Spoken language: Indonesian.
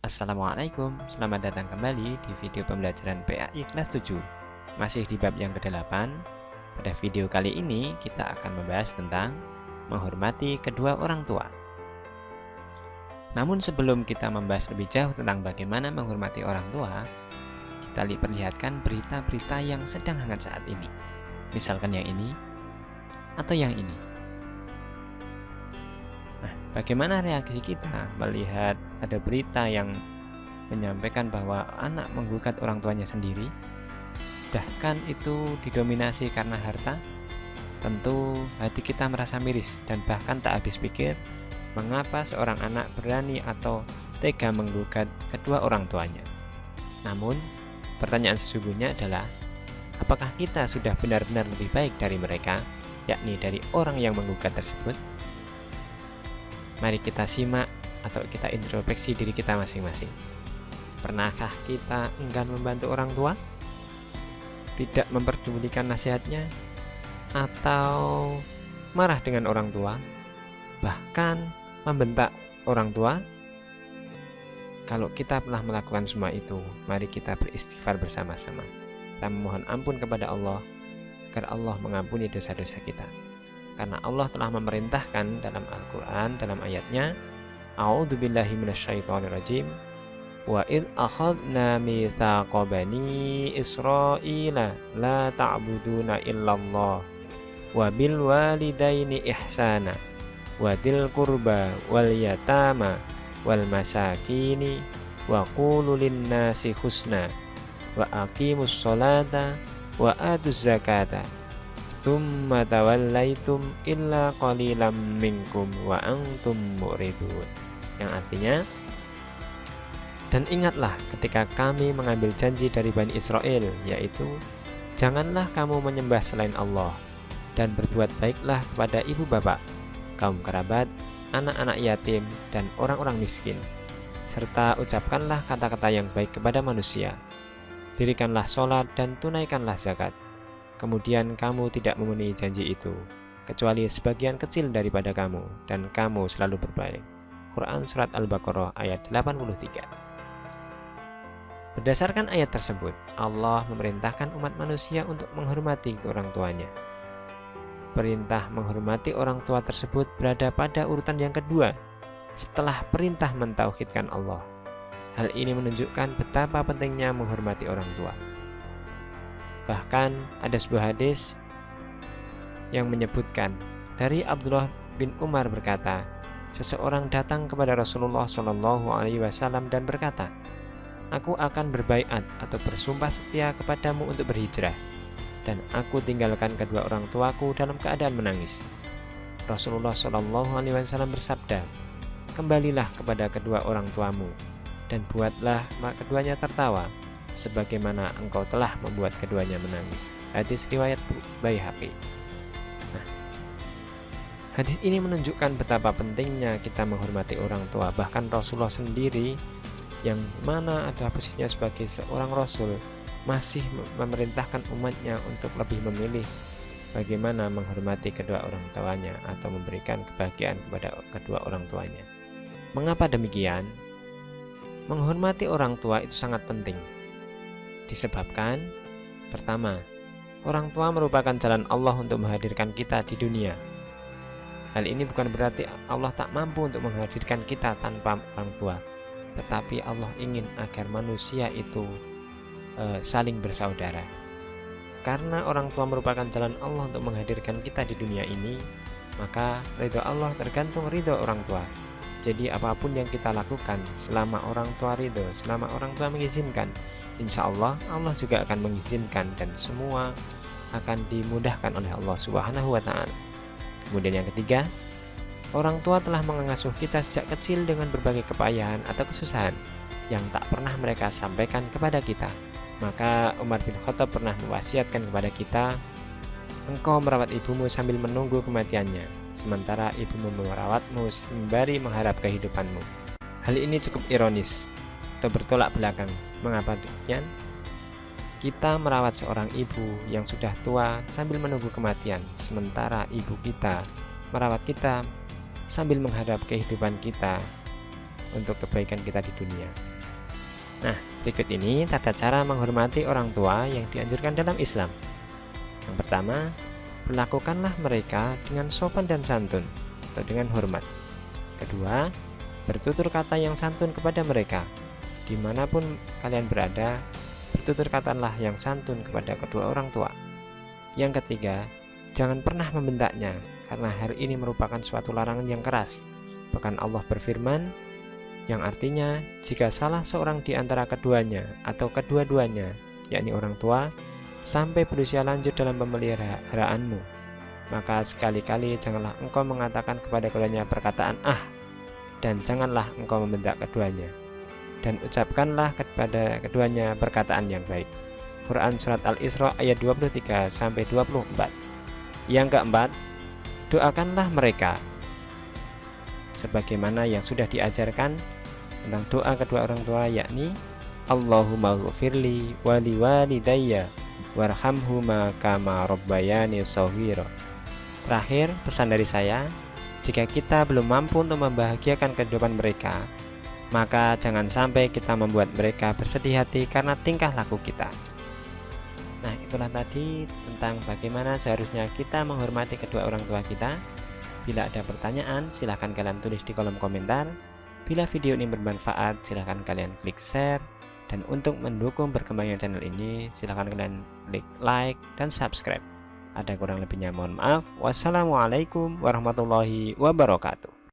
Assalamualaikum, selamat datang kembali di video pembelajaran PAI kelas 7. Masih di bab yang ke-8. Pada video kali ini kita akan membahas tentang menghormati kedua orang tua. Namun sebelum kita membahas lebih jauh tentang bagaimana menghormati orang tua, kita perlihatkan berita-berita yang sedang hangat saat ini. Misalkan yang ini atau yang ini. Bagaimana reaksi kita melihat ada berita yang menyampaikan bahwa anak menggugat orang tuanya sendiri, bahkan itu didominasi karena harta? Tentu hati kita merasa miris dan bahkan tak habis pikir mengapa seorang anak berani atau tega menggugat kedua orang tuanya. Namun, pertanyaan sesungguhnya adalah, apakah kita sudah benar-benar lebih baik dari mereka, yakni dari orang yang menggugat tersebut? Mari kita simak atau kita introspeksi diri kita masing-masing. Pernahkah kita enggan membantu orang tua? Tidak memperdulikan nasihatnya? Atau marah dengan orang tua? Bahkan membentak orang tua? Kalau kita pernah melakukan semua itu, mari kita beristighfar bersama-sama. Kita memohon ampun kepada Allah agar Allah mengampuni dosa-dosa kita. Karena Allah telah memerintahkan dalam Al-Quran, dalam ayatnya, A'udzubillahi minasyaitonirrajim, wa id akhadna mitsaqa bani Israila la ta'buduna illallah wa bil walidaini ihsana wa dil qurba wal yatama wal masakini wa qulu linnasi husna wa aqimus sholata wa atuz zakata tsumma tawallaitum illa qalilam minkum wa antum mu'ridun. Yang artinya, dan ingatlah ketika kami mengambil janji dari Bani Israel, yaitu janganlah kamu menyembah selain Allah, dan berbuat baiklah kepada ibu bapak, kaum kerabat, anak-anak yatim, dan orang-orang miskin, serta ucapkanlah kata-kata yang baik kepada manusia. Dirikanlah sholat dan tunaikanlah zakat. Kemudian kamu tidak memenuhi janji itu, kecuali sebagian kecil daripada kamu, dan kamu selalu berbalik. Quran Surat Al-Baqarah ayat 83. Berdasarkan ayat tersebut, Allah memerintahkan umat manusia untuk menghormati orang tuanya. Perintah menghormati orang tua tersebut berada pada urutan yang kedua, setelah perintah mentauhidkan Allah. Hal ini menunjukkan betapa pentingnya menghormati orang tua. Bahkan ada sebuah hadis yang menyebutkan dari Abdullah bin Umar berkata, seseorang datang kepada Rasulullah SAW dan berkata, aku akan berbaiat atau bersumpah setia kepadamu untuk berhijrah, dan aku tinggalkan kedua orang tuaku dalam keadaan menangis. Rasulullah SAW bersabda, kembalilah kepada kedua orang tuamu dan buatlah keduanya tertawa, sebagaimana engkau telah membuat keduanya menangis. Hadis riwayat Baihaqi. Hadis ini menunjukkan betapa pentingnya kita menghormati orang tua. Bahkan Rasulullah sendiri, yang mana adalah posisinya sebagai seorang Rasul, masih memerintahkan umatnya untuk lebih memilih bagaimana menghormati kedua orang tuanya atau memberikan kebahagiaan kepada kedua orang tuanya. Mengapa demikian? Menghormati orang tua itu sangat penting. Disebabkan, pertama, orang tua merupakan jalan Allah untuk menghadirkan kita di dunia. Hal ini bukan berarti Allah tak mampu untuk menghadirkan kita tanpa orang tua, tetapi Allah ingin agar manusia itu saling bersaudara. Karena orang tua merupakan jalan Allah untuk menghadirkan kita di dunia ini, maka ridho Allah tergantung ridho orang tua. Jadi apapun yang kita lakukan, selama orang tua ridho, selama orang tua mengizinkan, insya Allah, Allah juga akan mengizinkan dan semua akan dimudahkan oleh Allah Subhanahu wa Ta'ala. Kemudian yang ketiga, orang tua telah mengasuh kita sejak kecil dengan berbagai kepayahan atau kesusahan yang tak pernah mereka sampaikan kepada kita. Maka Umar bin Khattab pernah mewasiatkan kepada kita, engkau merawat ibumu sambil menunggu kematiannya, sementara ibumu merawatmu sembari mengharap kehidupanmu. Hal ini cukup ironis atau bertolak belakang. Mengapa demikian? Kita merawat seorang ibu yang sudah tua sambil menunggu kematian, sementara ibu kita merawat kita sambil mengharap kehidupan kita untuk kebaikan kita di dunia. Nah, berikut ini tata cara menghormati orang tua yang dianjurkan dalam Islam. Yang pertama, perlakukanlah mereka dengan sopan dan santun atau dengan hormat. Kedua, bertutur kata yang santun kepada mereka. Dimanapun kalian berada, bertutur katalah yang santun kepada kedua orang tua. Yang ketiga, jangan pernah membentaknya, karena hal ini merupakan suatu larangan yang keras. Bahkan Allah berfirman, yang artinya jika salah seorang di antara keduanya atau kedua-duanya, yakni orang tua, sampai berusia lanjut dalam pemeliharaanmu, maka sekali-kali janganlah engkau mengatakan kepada keduanya perkataan "ah", dan janganlah engkau membentak keduanya, dan ucapkanlah kepada keduanya perkataan yang baik. Quran Surat Al-Isra ayat 23-24. Yang keempat, doakanlah mereka sebagaimana yang sudah diajarkan tentang doa kedua orang tua, yakni Allahumma ghfirli wali walidayya warhamhuma kama rabbayani shaghira. Terakhir, pesan dari saya, jika kita belum mampu untuk membahagiakan kehidupan mereka, maka jangan sampai kita membuat mereka bersedih hati karena tingkah laku kita. Nah, itulah tadi tentang bagaimana seharusnya kita menghormati kedua orang tua kita. Bila ada pertanyaan, silahkan kalian tulis di kolom komentar. Bila video ini bermanfaat, silahkan kalian klik share. Dan untuk mendukung berkembangnya channel ini, silahkan kalian klik like dan subscribe. Ada kurang lebihnya mohon maaf. Wassalamualaikum warahmatullahi wabarakatuh.